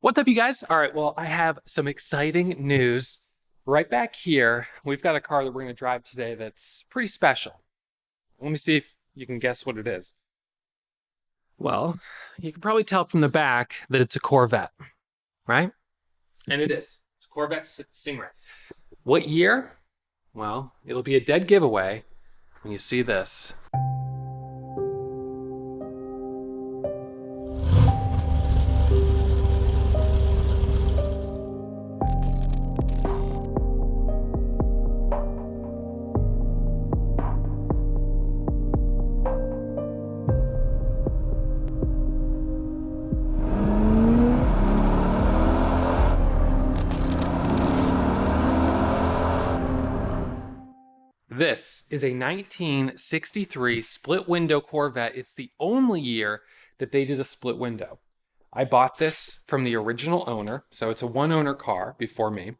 What's up, you guys? All right, well, I have some exciting news. Right back here, we've got a car that we're going to drive today that's pretty special. Let me see if you can guess what it is. Well, you can probably tell from the back that it's a Corvette, right? And it is. It's a Corvette Stingray. What year? Well, it'll be a dead giveaway when you see this. This is a 1963 split window Corvette. It's the only year that they did a split window. I bought this from the original owner, so it's a one owner car before me.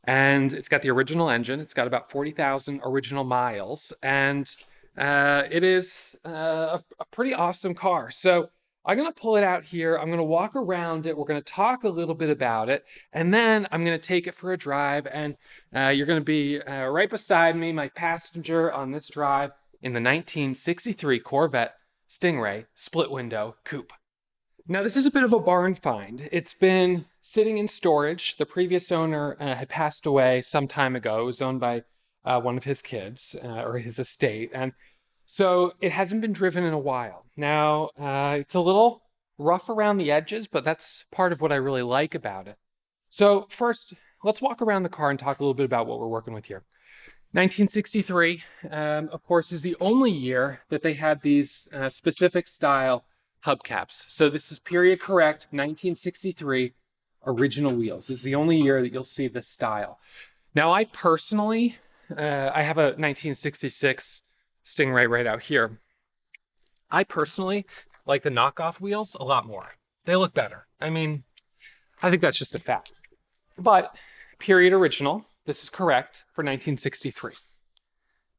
And it's got the original engine. It's got about 40,000 original miles. And it is a pretty awesome car. So I'm going to pull it out here. I'm going to walk around it. We're going to talk a little bit about it. And then I'm going to take it for a drive. And you're going to be right beside me, my passenger on this drive in the 1963 Corvette Stingray split window coupe. Now, this is a bit of a barn find. It's been sitting in storage. The previous owner had passed away some time ago. It was owned by one of his kids or his estate. And so it hasn't been driven in a while. Now, it's a little rough around the edges, but that's part of what I really like about it. So first, let's walk around the car and talk a little bit about what we're working with here. 1963, of course, is the only year that they had these specific style hubcaps. So this is period correct, 1963 original wheels. This is the only year that you'll see this style. Now, I personally, I have a 1966 Stingray right out here. I personally like the knockoff wheels a lot more. They look better. I mean, I think that's just a fact. But period original, this is correct for 1963.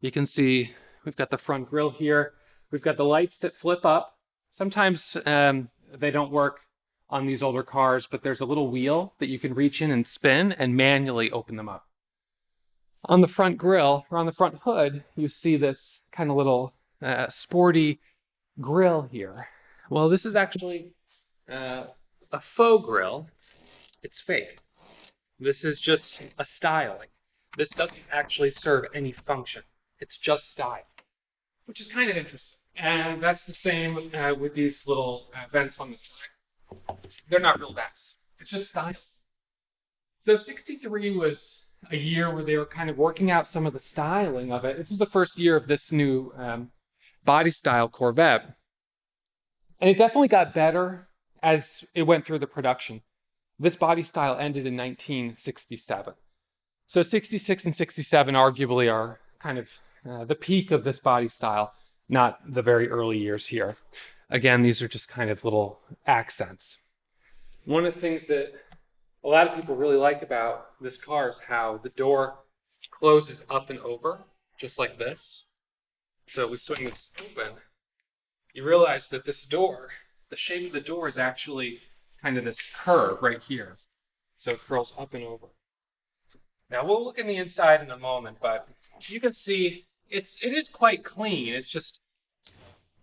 You can see we've got the front grille here. We've got the lights that flip up. Sometimes they don't work on these older cars, but there's a little wheel that you can reach in and spin and manually open them up. On the front grille, or on the front hood, you see this kind of little sporty grille here. Well, this is actually a faux grille. It's fake. This is just a styling. This doesn't actually serve any function. It's just style, which is kind of interesting. And that's the same with these little vents on the side. They're not real vents. It's just style. So 63 was a year where they were kind of working out some of the styling of it. This is the first year of this new body style Corvette. And it definitely got better as it went through the production. This body style ended in 1967. So 66 and 67 arguably are kind of the peak of this body style, not the very early years here. Again, these are just kind of little accents. One of the things that a lot of people really like about this car is how the door closes up and over, just like this. So we swing this open, you realize that this door, the shape of the door is actually kind of this curve right here. So it curls up and over. Now we'll look in the inside in a moment, but you can see it is quite clean. It's just,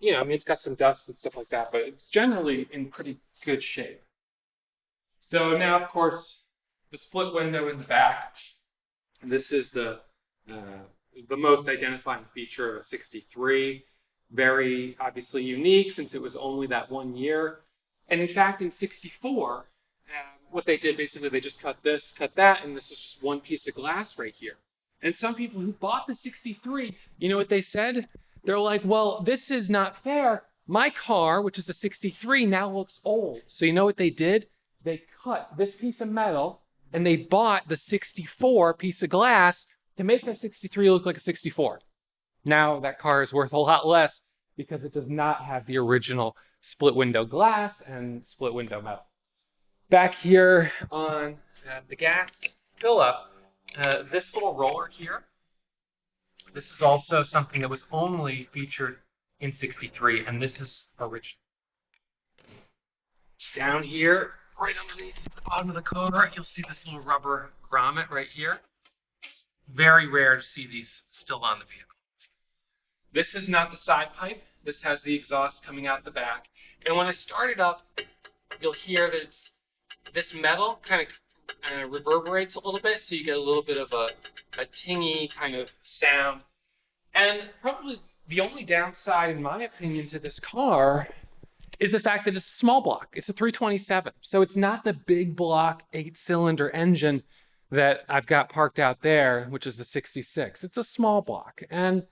I mean, it's got some dust and stuff like that, but it's generally in pretty good shape. So now, of course, the split window in the back. This is the most identifying feature of a 63. Very obviously unique since it was only that 1 year. And in fact, in 64, what they did, basically, they just cut this, cut that, and this was just one piece of glass right here. And some people who bought the 63, you know what they said? They're like, well, this is not fair. My car, which is a 63, now looks old. So you know what they did? They cut this piece of metal and they bought the 64 piece of glass to make their 63 look like a 64. Now that car is worth a lot less because it does not have the original split window glass and split window metal. Back here on the gas fill up, this little roller here, this is also something that was only featured in 63, and this is original. Down here, right underneath the bottom of the car, you'll see this little rubber grommet right here. It's very rare to see these still on the vehicle. This is not the side pipe. This has the exhaust coming out the back. And when I start it up, you'll hear that this metal kind of reverberates a little bit, so you get a little bit of a tingy kind of sound. And probably the only downside, in my opinion, to this car is the fact that it's a small block. It's a 327. So it's not the big block 8-cylinder engine that I've got parked out there, which is the 66. It's a small block. And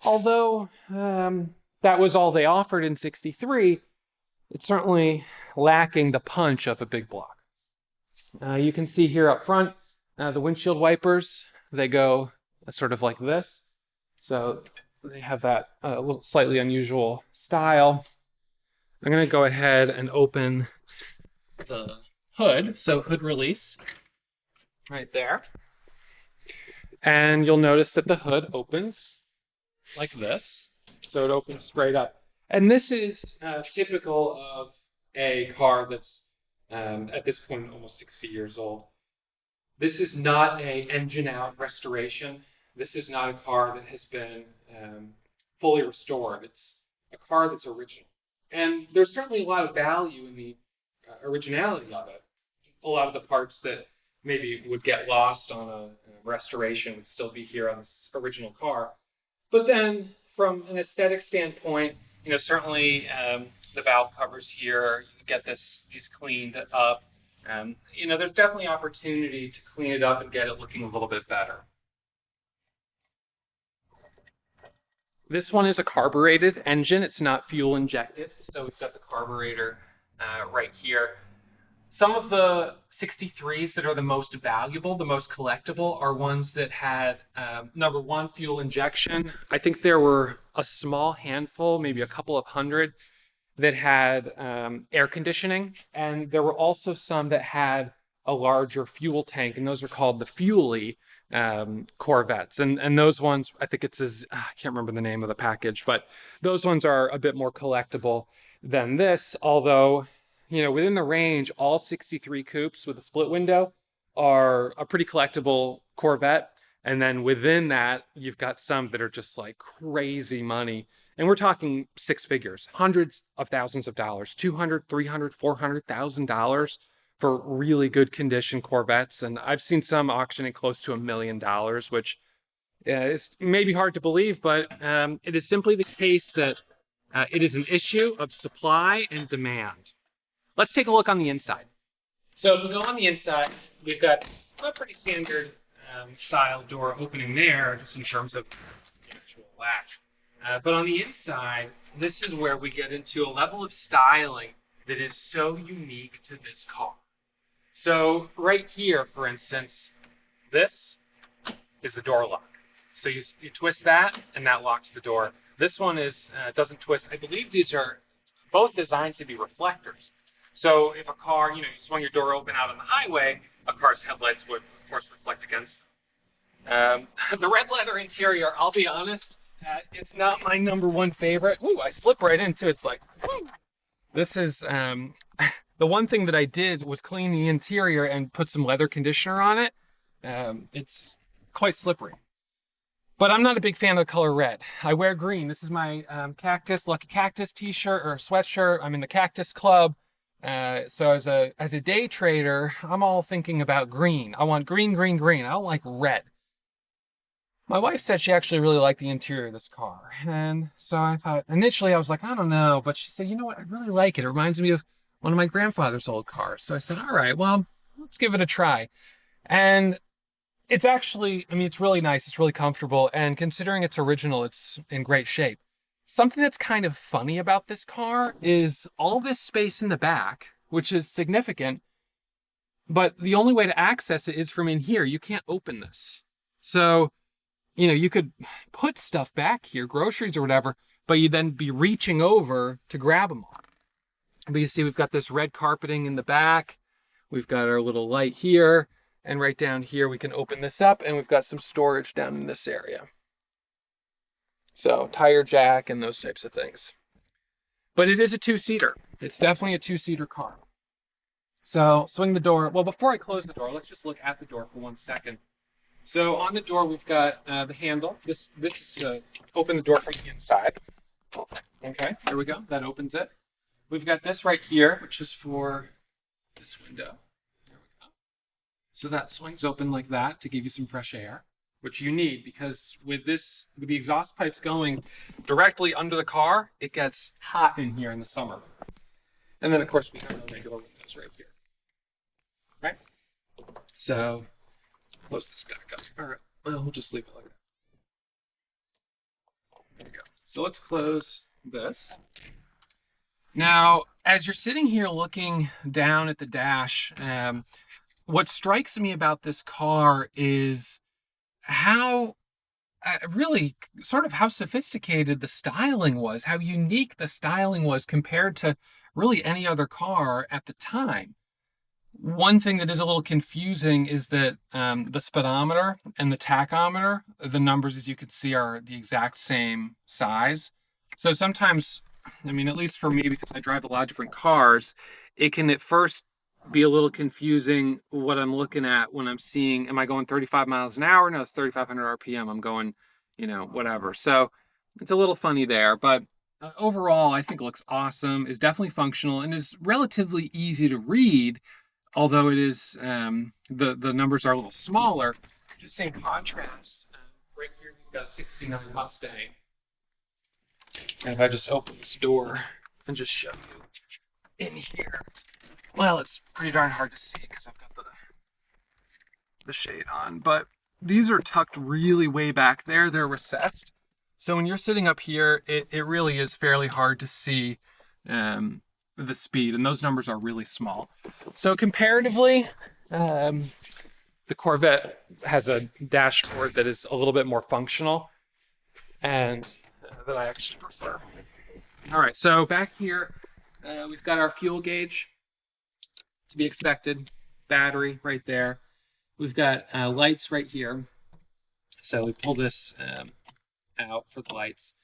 although that was all they offered in 63, it's certainly lacking the punch of a big block. You can see here up front, the windshield wipers, they go sort of like this. So they have that little slightly unusual style. I'm going to go ahead and open the hood. So hood release right there. And you'll notice that the hood opens like this. So it opens straight up. And this is typical of a car that's at this point almost 60 years old. This is not a engine out restoration. This is not a car that has been fully restored. It's a car that's original. And there's certainly a lot of value in the originality of it. A lot of the parts that maybe would get lost on a restoration would still be here on this original car. But then from an aesthetic standpoint, certainly the valve covers here, you get these cleaned up. There's definitely opportunity to clean it up and get it looking a little bit better. This one is a carbureted engine. It's not fuel injected. So we've got the carburetor right here. Some of the 63s that are the most valuable, the most collectible, are ones that had, number one, fuel injection. I think there were a small handful, maybe a couple of hundred, that had air conditioning. And there were also some that had a larger fuel tank, and those are called the Fuelie Corvettes. And those ones, I think I can't remember the name of the package, but those ones are a bit more collectible than this, although within the range, all 63 coupes with a split window are a pretty collectible Corvette. And then within that, you've got some that are just like crazy money. And we're talking six figures, hundreds of thousands of dollars, $200,000, $300,000, $400,000 for really good condition Corvettes. And I've seen some auctioning close to $1 million, which is maybe hard to believe, but it is simply the case that it is an issue of supply and demand. Let's take a look on the inside. So if we go on the inside, we've got a pretty standard style door opening there, just in terms of the actual latch. But on the inside, this is where we get into a level of styling that is so unique to this car. So right here, for instance, this is the door lock. So you twist that, and that locks the door. This one doesn't twist. I believe these are both designed to be reflectors. So if a car, you swung your door open out on the highway, a car's headlights would, of course, reflect against them. The red leather interior, I'll be honest, it's not my number one favorite. Ooh, I slip right into it. It's like, woo. This is, the one thing that I did was clean the interior and put some leather conditioner on it. It's quite slippery. But I'm not a big fan of the color red. I wear green. This is my Lucky Cactus t-shirt or sweatshirt. I'm in the Cactus Club. So as a day trader, I'm all thinking about green. I want green, green, green. I don't like red. My wife said she actually really liked the interior of this car. And so I thought, initially I was like, I don't know. But she said, you know what? I really like it. It reminds me of one of my grandfather's old cars. So I said, all right, well, let's give it a try. And it's actually, it's really nice. It's really comfortable. And considering it's original, it's in great shape. Something that's kind of funny about this car is all this space in the back, which is significant, but the only way to access it is from in here. You can't open this. So, you could put stuff back here, groceries or whatever, but you'd then be reaching over to grab them all. But you see, we've got this red carpeting in the back. We've got our little light here, and right down here, we can open this up, and we've got some storage down in this area. So tire jack and those types of things. But it is a two-seater. It's definitely a two-seater car. So swing the door. Well, before I close the door, let's just look at the door for 1 second. So on the door, we've got the handle. This is to open the door from the inside. Okay, there we go. That opens it. We've got this right here, which is for this window. There we go. So that swings open like that to give you some fresh air, which you need because with the exhaust pipes going directly under the car, it gets hot in here in the summer. And then, of course, we have our regular windows right here. Right? So close this back up. All right. Well, we'll just leave it like that. There we go. So let's close this. Now, as you're sitting here looking down at the dash, what strikes me about this car is how really sort of how sophisticated the styling was, how unique the styling was compared to really any other car at the time. One thing that is a little confusing is that the speedometer and the tachometer, the numbers, as you can see, are the exact same size. So sometimes, I mean, at least for me, because I drive a lot of different cars, it can at first be a little confusing what I'm looking at when I'm seeing, am I going 35 miles an hour? No, it's 3,500 RPM. I'm going, whatever. So it's a little funny there, but overall, I think it looks awesome, is definitely functional, and is relatively easy to read, although it is, the numbers are a little smaller. Just in contrast, right here we've got a 69 Mustang. And if I just open this door and just show you in here, well, it's pretty darn hard to see because I've got the shade on, but these are tucked really way back there. They're recessed. So when you're sitting up here, it really is fairly hard to see the speed, and those numbers are really small. So comparatively, the Corvette has a dashboard that is a little bit more functional and that I actually prefer. All right, so back here, we've got our fuel gauge, to be expected, battery right there. We've got lights right here. So we pull this out for the lights.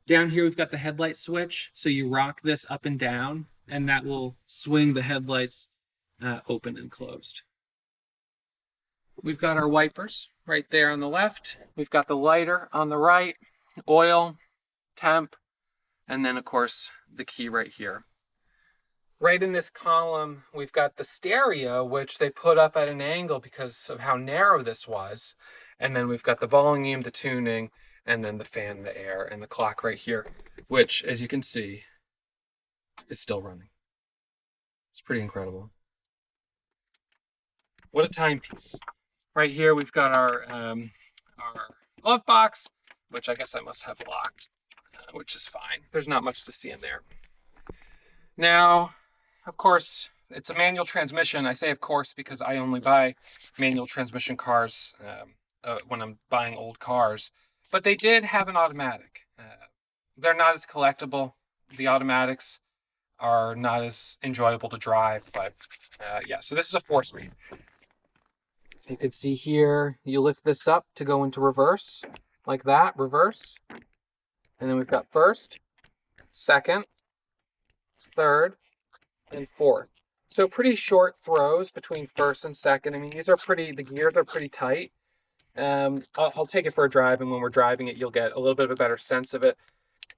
Down here, we've got the headlight switch. So you rock this up and down, and that will swing the headlights open and closed. We've got our wipers right there on the left. We've got the lighter on the right, oil, temp, and then, of course, the key right here. Right in this column, we've got the stereo, which they put up at an angle because of how narrow this was. And then we've got the volume, the tuning, and then the fan, the air, and the clock right here, which, as you can see, is still running. It's pretty incredible. What a timepiece. Right here, we've got our glove box, which I guess I must have locked, which is fine. There's not much to see in there. Now, of course, it's a manual transmission. I say of course because I only buy manual transmission cars when I'm buying old cars. But they did have an automatic. They're not as collectible. The automatics are not as enjoyable to drive. But yeah, so this is a 4-speed. You can see here, you lift this up to go into reverse, like that, reverse. And then we've got first, second, third, and fourth. So pretty short throws between first and second. I mean, the gears are pretty tight. I'll take it for a drive, and when we're driving it, you'll get a little bit of a better sense of it.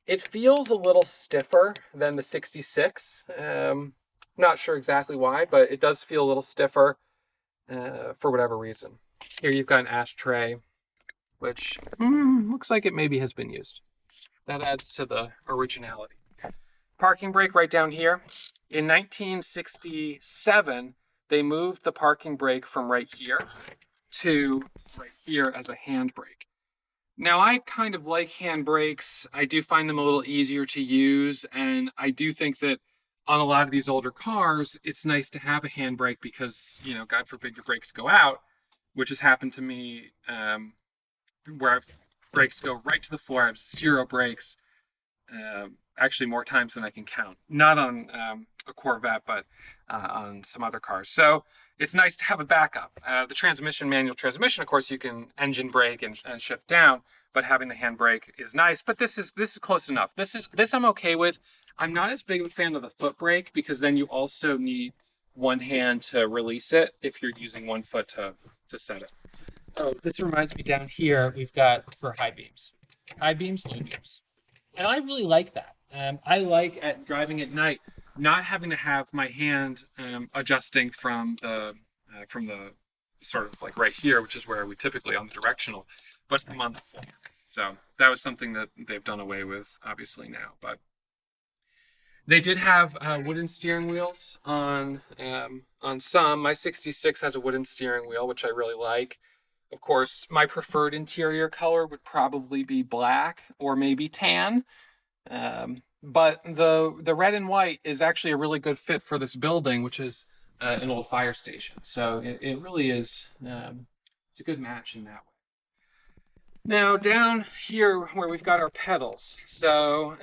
It feels a little stiffer than the 66. Not sure exactly why, but it does feel a little stiffer for whatever reason. Here you've got an ashtray, which looks like it maybe has been used. That adds to the originality. Parking brake right down here. In 1967, they moved the parking brake from right here to right here as a handbrake. Now, I kind of like handbrakes. I do find them a little easier to use, and I do think that on a lot of these older cars, it's nice to have a handbrake because, God forbid your brakes go out, which has happened to me where brakes go right to the floor. I have 0 brakes. Actually more times than I can count. Not on a Corvette, but on some other cars. So it's nice to have a backup. The manual transmission, of course, you can engine brake and shift down, but having the handbrake is nice. But this is close enough. This I'm okay with. I'm not as big of a fan of the foot brake because then you also need one hand to release it if you're using one foot to set it. Oh, this reminds me, down here, we've got for high beams. High beams, low beams. And I really like that. I like driving at night, not having to have my hand adjusting from the sort of like right here, which is where we typically on the directional, but from on the floor. So that was something that they've done away with, obviously, now. But they did have wooden steering wheels on some. My 66 has a wooden steering wheel, which I really like. Of course, my preferred interior color would probably be black or maybe tan. But the red and white is actually a really good fit for this building, which is an old fire station. So it really is, it's a good match in that way. Now down here where we've got our pedals. So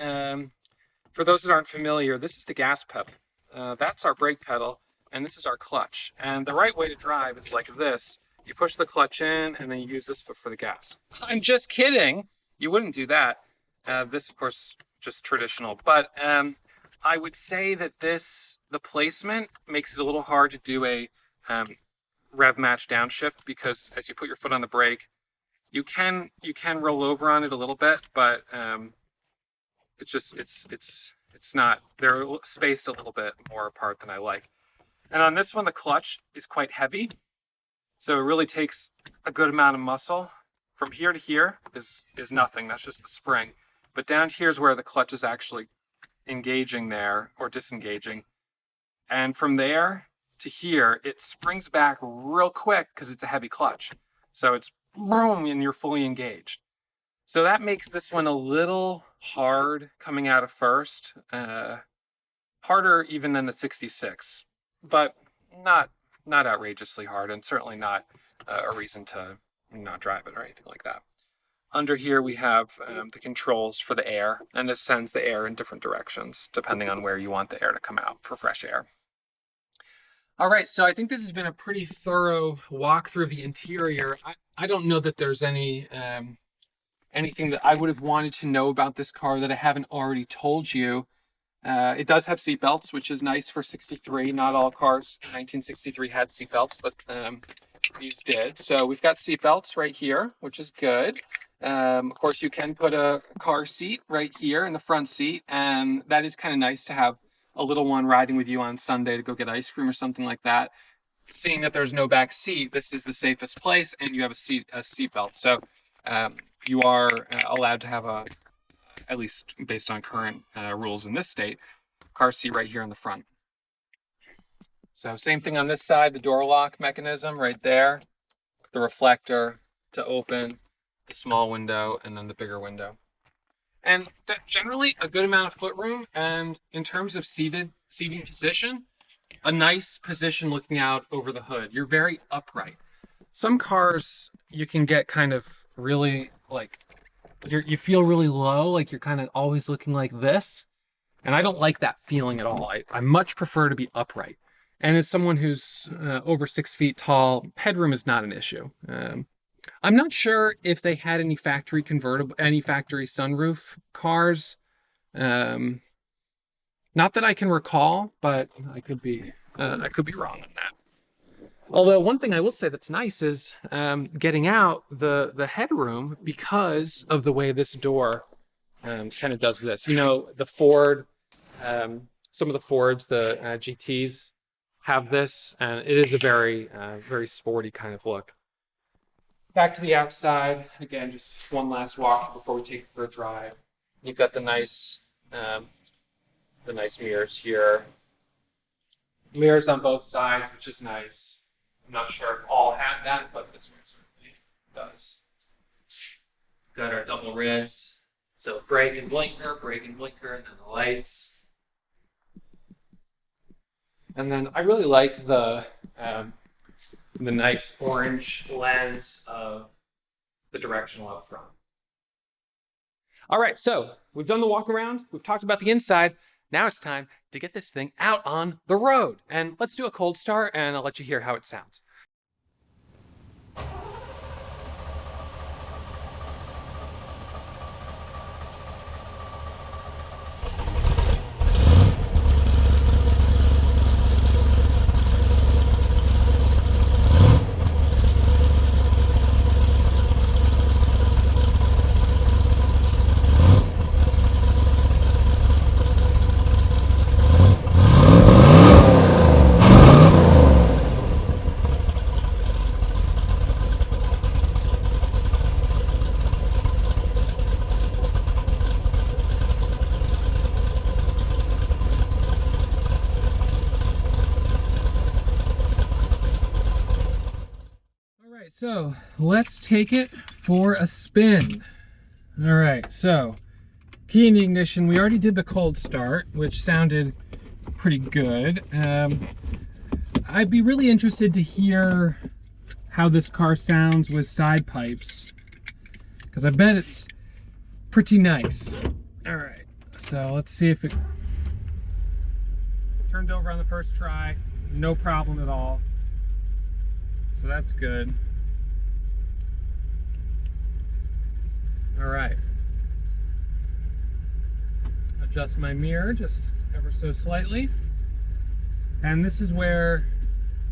for those that aren't familiar, this is the gas pedal. That's our brake pedal, and this is our clutch. And the right way to drive is like this. You push the clutch in, and then you use this foot for the gas. I'm just kidding. You wouldn't do that. This, of course, just traditional. But I would say that the placement makes it a little hard to do a rev match downshift, because as you put your foot on the brake, you can roll over on it a little bit, but it's not. They're spaced a little bit more apart than I like. And on this one, the clutch is quite heavy. So it really takes a good amount of muscle. From here to here is nothing. That's just the spring. But down here is where the clutch is actually engaging there, or disengaging. And from there to here, it springs back real quick because it's a heavy clutch. So it's boom, and you're fully engaged. So that makes this one a little hard coming out of first. Harder even than the 66, but not outrageously hard, and certainly not a reason to not drive it or anything like that. Under here we have the controls for the air, and this sends the air in different directions depending on where you want the air to come out for fresh air. All right, so I think this has been a pretty thorough walk through the interior. I don't know that there's anything that I would have wanted to know about this car that I haven't already told you. It does have seat belts, which is nice for 63. Not all cars in 1963 had seat belts, but these did. So we've got seat belts right here, which is good. Of course, you can put a car seat right here in the front seat, and that is kind of nice to have a little one riding with you on Sunday to go get ice cream or something like that. Seeing that there's no back seat, this is the safest place, and you have a seat belt. So you are allowed to have at least based on current rules in this state, car seat right here in the front. So same thing on this side, the door lock mechanism right there, the reflector to open, the small window, and then the bigger window. And generally a good amount of footroom, and in terms of seating position, a nice position looking out over the hood. You're very upright. Some cars you can get kind of really like, you feel really low, like you're kind of always looking like this. And I don't like that feeling at all. I much prefer to be upright. And as someone who's over 6 feet tall, headroom is not an issue. I'm not sure if they had any factory sunroof cars. Not that I can recall, but I could be wrong on that. Although one thing I will say that's nice is getting out the headroom, because of the way this door kind of does this. You know, the Ford, some of the Fords, the GTs have this, and it is a very, very sporty kind of look. Back to the outside, again, just one last walk before we take it for a drive. You've got the nice mirrors here. Mirrors on both sides, which is nice. I'm not sure if all had that, but this one certainly does. We've got our double reds. So brake and blinker, and then the lights. And then I really like the nice orange lens of the directional up front. All right, so we've done the walk around. We've talked about the inside. Now it's time to get this thing out on the road. And let's do a cold start, and I'll let you hear how it sounds. So let's take it for a spin. All right, so key in the ignition. We already did the cold start, which sounded pretty good. I'd be really interested to hear how this car sounds with side pipes, because I bet it's pretty nice. All right, so let's see if it turned over on the first try. No problem at all. So that's good. All right. Adjust my mirror just ever so slightly. And this is where,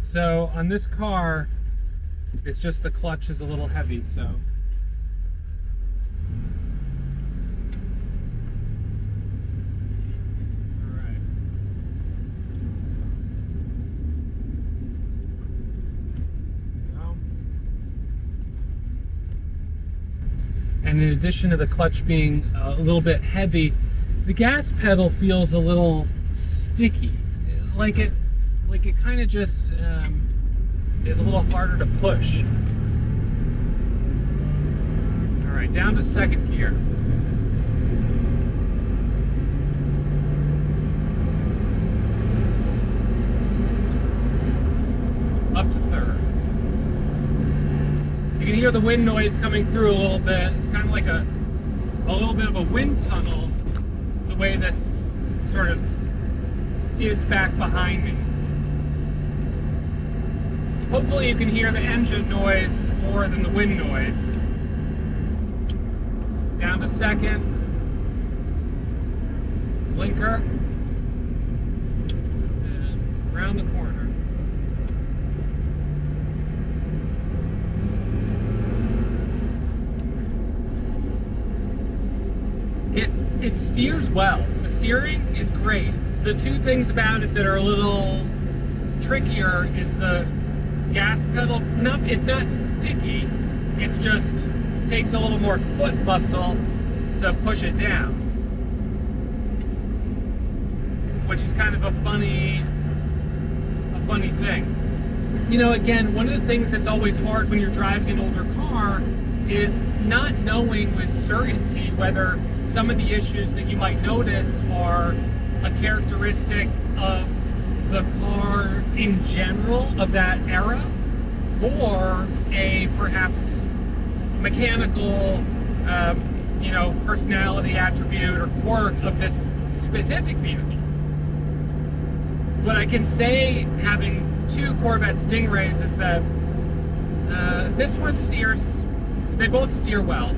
so on this car, it's just the clutch is a little heavy, so. All right. And in addition to the clutch being a little bit heavy, the gas pedal feels a little sticky. Like it kind of just is a little harder to push. All right, down to second gear. Up to third. You can hear the wind noise coming through a little bit. It's kind of like a little bit of a wind tunnel, the way this sort of is back behind me. Hopefully you can hear the engine noise more than the wind noise. Down to second. Blinker. And around the corner. It steers well. The steering is great. The two things about it that are a little trickier is the gas pedal. It's not sticky. It's just takes a little more foot muscle to push it down, which is kind of a funny thing. You know, again, one of the things that's always hard when you're driving an older car is not knowing with certainty whether some of the issues that you might notice are a characteristic of the car in general of that era, or a perhaps mechanical, personality attribute or quirk of this specific vehicle. What I can say, having two Corvette Stingrays, is that this one steers, they both steer well.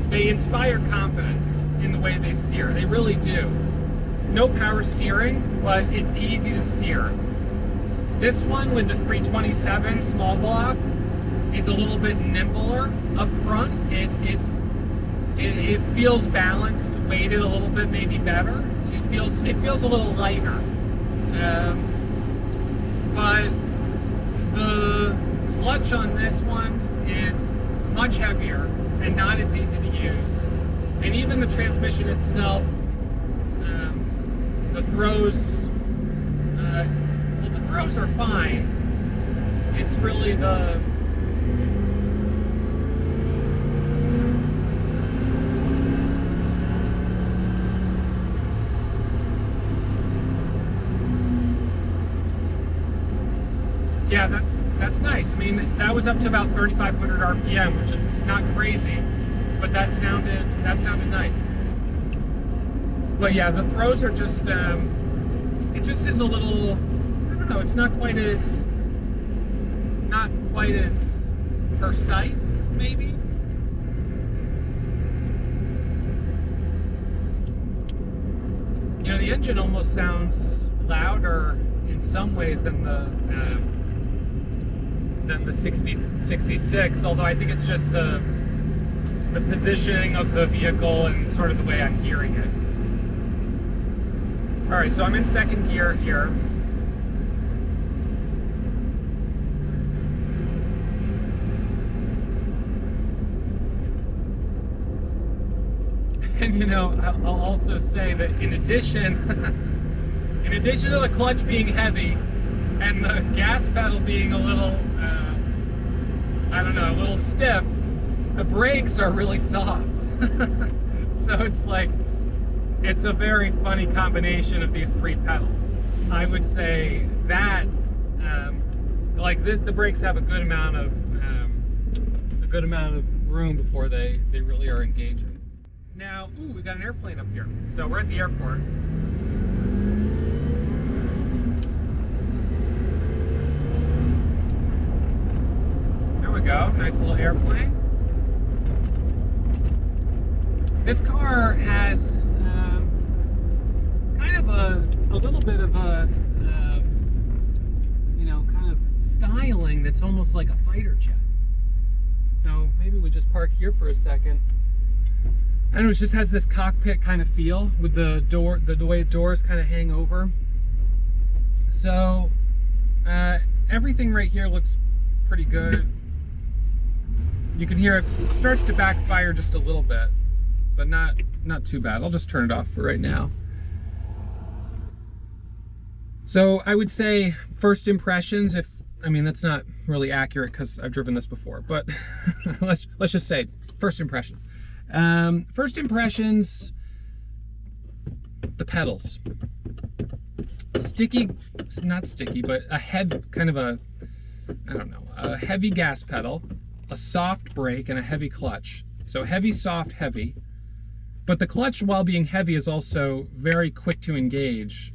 They inspire confidence in the way they steer. They really do. No power steering, but it's easy to steer. This one with the 327 small block is a little bit nimbler up front. It feels balanced, weighted a little bit, maybe better. It feels a little lighter. But the clutch on this one is much heavier and not as easy to use. And even the transmission itself, the throws are fine. It's really the yeah, that's nice. I mean, that was up to about 3,500 RPM, which is not crazy, but that sounded nice. But yeah, the throws are just it just is a little, I don't know, it's not quite as precise, maybe. You know, the engine almost sounds louder in some ways than the 66, although I think it's just the positioning of the vehicle and sort of the way I'm hearing it. All right, so I'm in second gear here. And you know, I'll also say that in addition to the clutch being heavy and the gas pedal being a little I don't know, a little stiff. The brakes are really soft. So it's like, it's a very funny combination of these three pedals. I would say that, like this, the brakes have a good amount of room before they really are engaging. Now, ooh, we got an airplane up here. So we're at the airport. There we go, nice little airplane. This car has kind of a little bit of a, you know, kind of styling that's almost like a fighter jet. So maybe we just park here for a second. I don't know, it just has this cockpit kind of feel with the door, the way the doors kind of hang over. So everything right here looks pretty good. You can hear it starts to backfire just a little bit, but not too bad. I'll just turn it off for right now. So I would say first impressions, I mean, that's not really accurate because I've driven this before, but let's just say first impressions. First impressions, the pedals. Sticky, not sticky, but a heavy, kind of a, I don't know, a heavy gas pedal, a soft brake, and a heavy clutch. So heavy, soft, heavy. But the clutch, while being heavy, is also very quick to engage.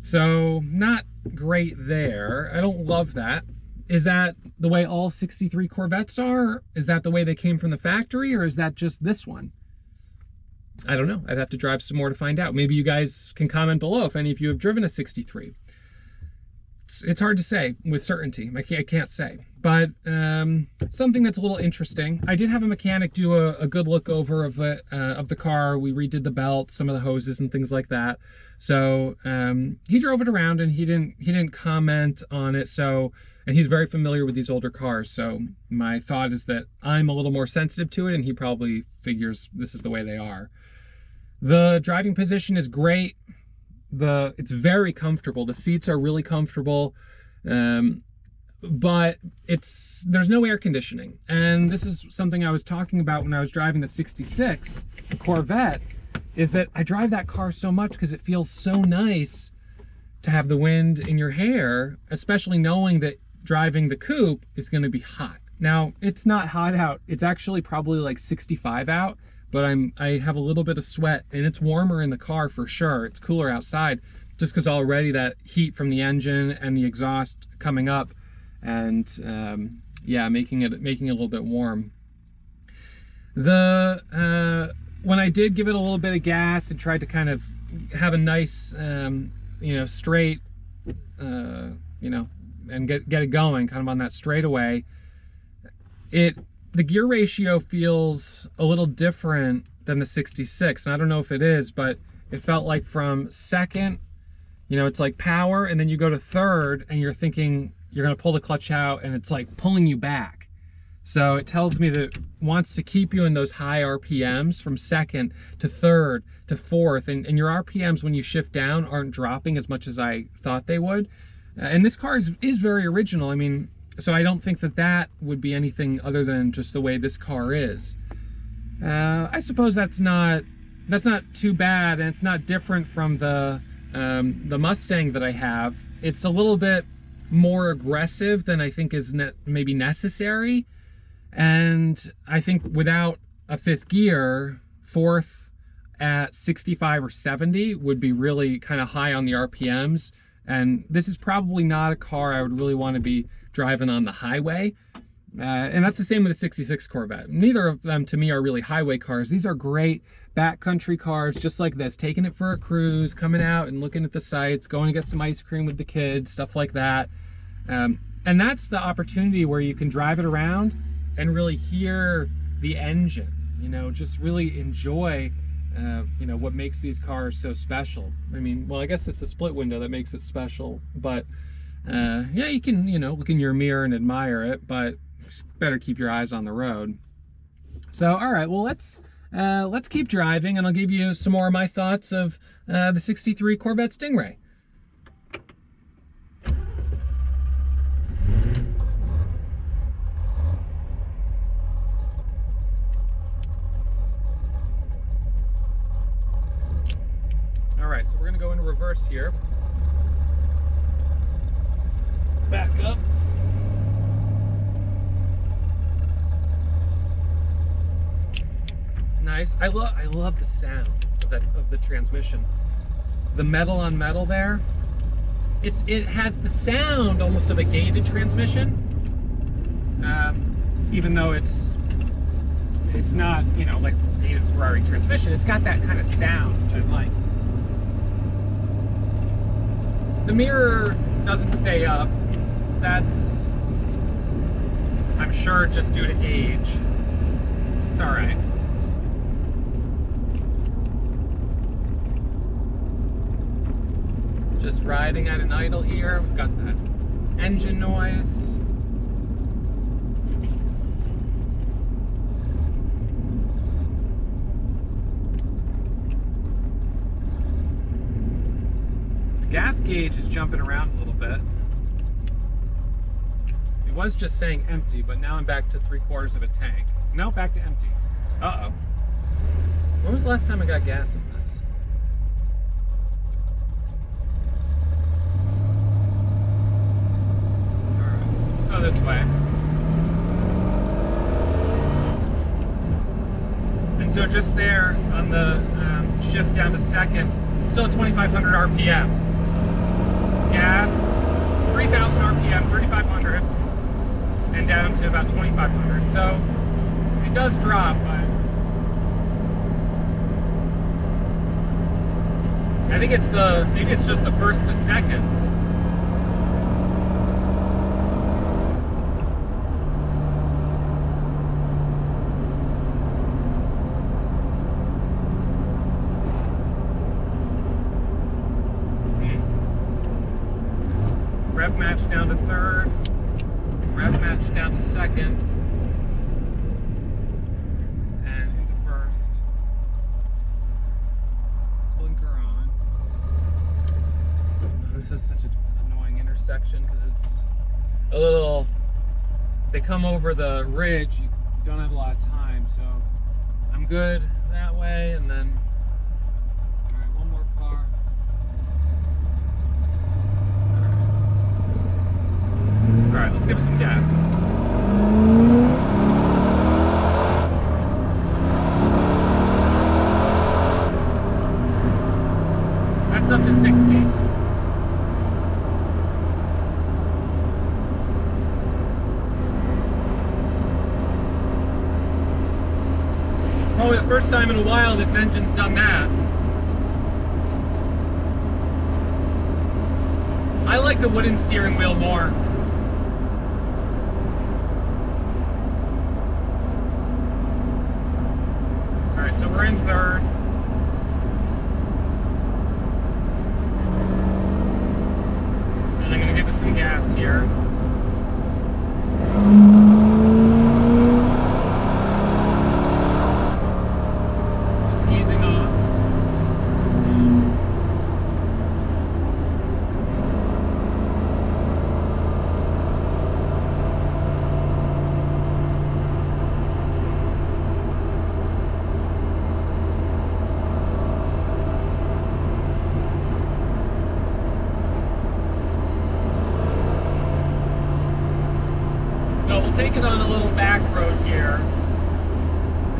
So not great there. I don't love that. Is that the way all 63 Corvettes are? Is that the way they came from the factory, or is that just this one? I don't know. I'd have to drive some more to find out. Maybe you guys can comment below if any of you have driven a 63. It's hard to say with certainty. I can't say. But something that's a little interesting. I did have a mechanic do a good look over of the car. We redid the belt, some of the hoses and things like that. So he drove it around and he didn't comment on it. So, and he's very familiar with these older cars. So my thought is that I'm a little more sensitive to it, and he probably figures this is the way they are. The driving position is great. It's very comfortable. The seats are really comfortable. But there's no air conditioning. And this is something I was talking about when I was driving the 66 Corvette, is that I drive that car so much because it feels so nice to have the wind in your hair, especially knowing that driving the Coupe is going to be hot. Now, it's not hot out. It's actually probably like 65 out, but I have a little bit of sweat, and it's warmer in the car for sure. It's cooler outside just because already that heat from the engine and the exhaust coming up, and yeah, making it a little bit warm. When I did give it a little bit of gas and tried to kind of have a nice, you know, straight, you know, and get it going kind of on that straightaway, the gear ratio feels a little different than the 66. And I don't know if it is, but it felt like from second, you know, it's like power, and then you go to third and you're thinking you're going to pull the clutch out, and it's like pulling you back. So it tells me that it wants to keep you in those high RPMs from second to third to fourth, and your RPMs when you shift down aren't dropping as much as I thought they would. And this car is very original. I mean, so I don't think that would be anything other than just the way this car is. I suppose that's not too bad, and it's not different from the Mustang that I have. It's a little bit more aggressive than I think is maybe necessary. And I think without a fifth gear, fourth at 65 or 70 would be really kind of high on the RPMs. And this is probably not a car I would really want to be driving on the highway. And that's the same with the 66 Corvette. Neither of them to me are really highway cars. These are great backcountry cars, just like this, taking it for a cruise, coming out and looking at the sights, going to get some ice cream with the kids, stuff like that. And that's the opportunity where you can drive it around and really hear the engine, you know, just really enjoy, you know, what makes these cars so special. I mean, well, I guess it's the split window that makes it special, but yeah, you can, you know, look in your mirror and admire it, but better keep your eyes on the road. So, all right, well, let's keep driving, and I'll give you some more of my thoughts of the 63 Corvette Stingray. reverse here. Back up. Nice. I love the sound of the transmission. The metal on metal there. It has the sound almost of a gated transmission. Even though it's not, you know, like a gated Ferrari transmission, it's got that kind of sound which I like. The mirror doesn't stay up. That's, I'm sure, just due to age. It's all right. Just riding at an idle here. We've got that engine noise. The gas gauge is jumping around a little bit. It was just saying empty, but now I'm back to 3/4 of a tank. No, back to empty. Uh-oh. When was the last time I got gas in this? Go this way. And so just there on the shift down to second, still at 2,500 RPM. Gas, 3,000 RPM, 3,500, and down to about 2,500. So it does drop, but I think maybe it's just the first to second. Rev match down to third, rev match down to second, and into first. Blinker on. This is such an annoying intersection because it's a little, they come over the ridge, you don't have a lot of time, so I'm good that way, and then, all right, one more car. Alright, let's give it some gas. That's up to 60. Probably the first time in a while this engine's done that. I like the wooden steering wheel more. So we're in third. And I'm going to give us some gas here. Just easing off. Take it on a little back road here.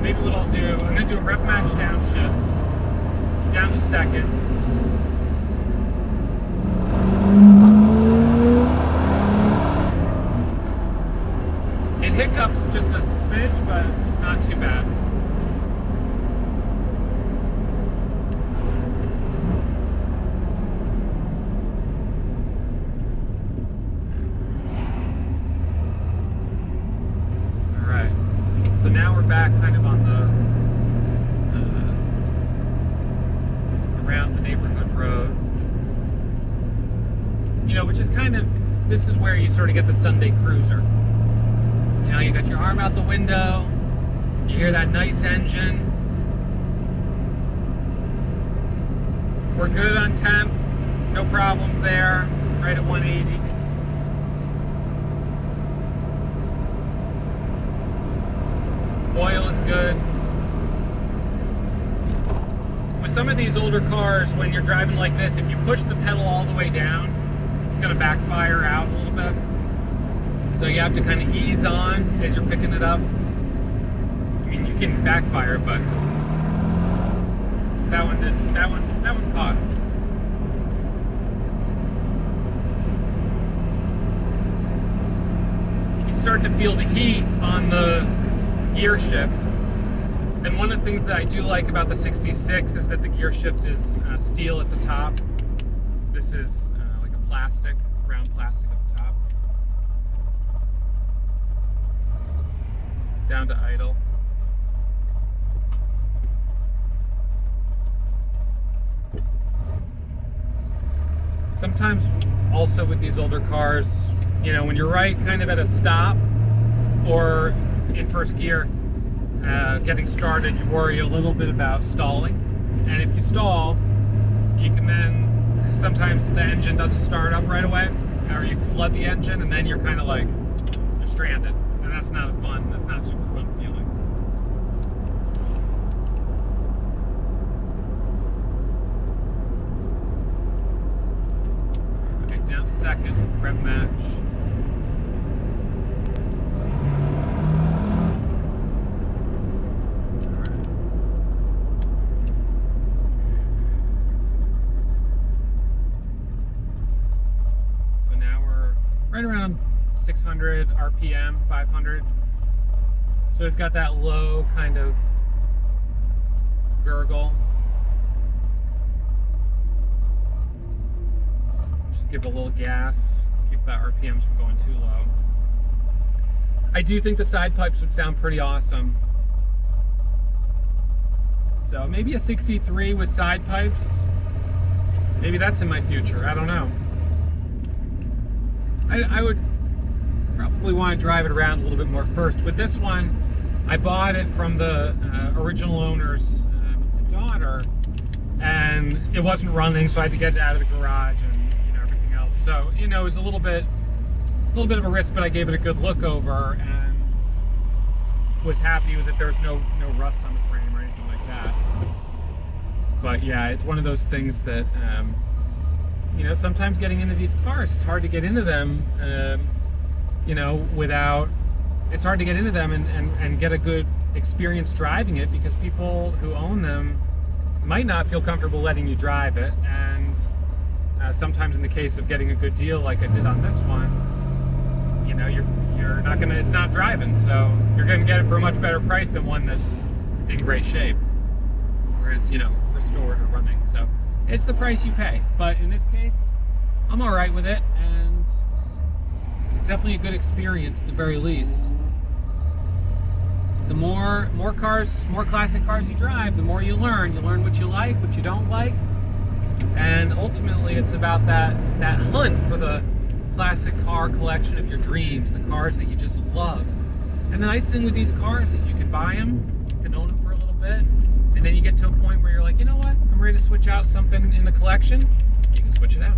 Maybe what I'll do, I'm going to do a rev match downshift. Down to second. It hiccups just a smidge, but not too bad. So now we're back kind of on the around the neighborhood road. You know, which is kind of, this is where you sort of get the Sunday cruiser. You know, you got your arm out the window, you hear that nice engine. We're good on temp, no problems there, right at 180. Oil is good. With some of these older cars, when you're driving like this, if you push the pedal all the way down, it's going to backfire out a little bit. So you have to kind of ease on as you're picking it up. I mean, you can backfire, but that one didn't. That one caught. You start to feel the heat on the gear shift. And one of the things that I do like about the 66 is that the gear shift is steel at the top. This is like a plastic, round plastic at the top. Down to idle. Sometimes also with these older cars, you know, when you're right kind of at a stop or in first gear, getting started, you worry a little bit about stalling. And if you stall, you can then, sometimes the engine doesn't start up right away, or you can flood the engine and then you're kind of like, you're stranded. And that's not fun, that's not a super fun feeling. Okay, down to second, rev match. Right around 600 RPM, 500. So we've got that low kind of gurgle. Just give a little gas, keep the RPMs from going too low. I do think the side pipes would sound pretty awesome. So maybe a 63 with side pipes. Maybe that's in my future, I don't know. I would probably want to drive it around a little bit more first. With this one, I bought it from the original owner's daughter, and it wasn't running, so I had to get it out of the garage and everything else. So it was a little bit of a risk, but I gave it a good look over and was happy with it. There was no rust on the frame or anything like that. But yeah, it's one of those things that. Sometimes getting into these cars, it's hard to get into them, it's hard to get into them and get a good experience driving it, because people who own them might not feel comfortable letting you drive it. And sometimes in the case of getting a good deal like I did on this one, you're not gonna, it's not driving, so you're gonna get it for a much better price than one that's in great shape, whereas, restored or running. So it's the price you pay, but in this case, I'm all right with it, and definitely a good experience at the very least. The more classic cars you drive, the more you learn. You learn what you like, what you don't like, and ultimately it's about that hunt for the classic car collection of your dreams, the cars that you just love. And the nice thing with these cars is you can buy them, you can own them for a little bit, and then you get to a point where you're like, you know what? I'm ready to switch out something in the collection. You can switch it out.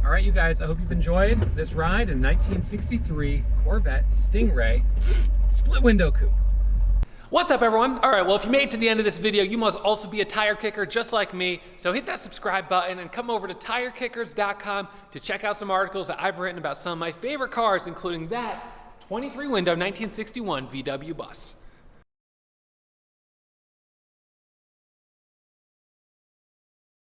All right, you guys, I hope you've enjoyed this ride in 1963 Corvette Stingray split window coupe. What's up, everyone? All right, well, if you made it to the end of this video, you must also be a tire kicker just like me. So hit that subscribe button and come over to tirekickers.com to check out some articles that I've written about some of my favorite cars, including that 23 window 1961 VW bus.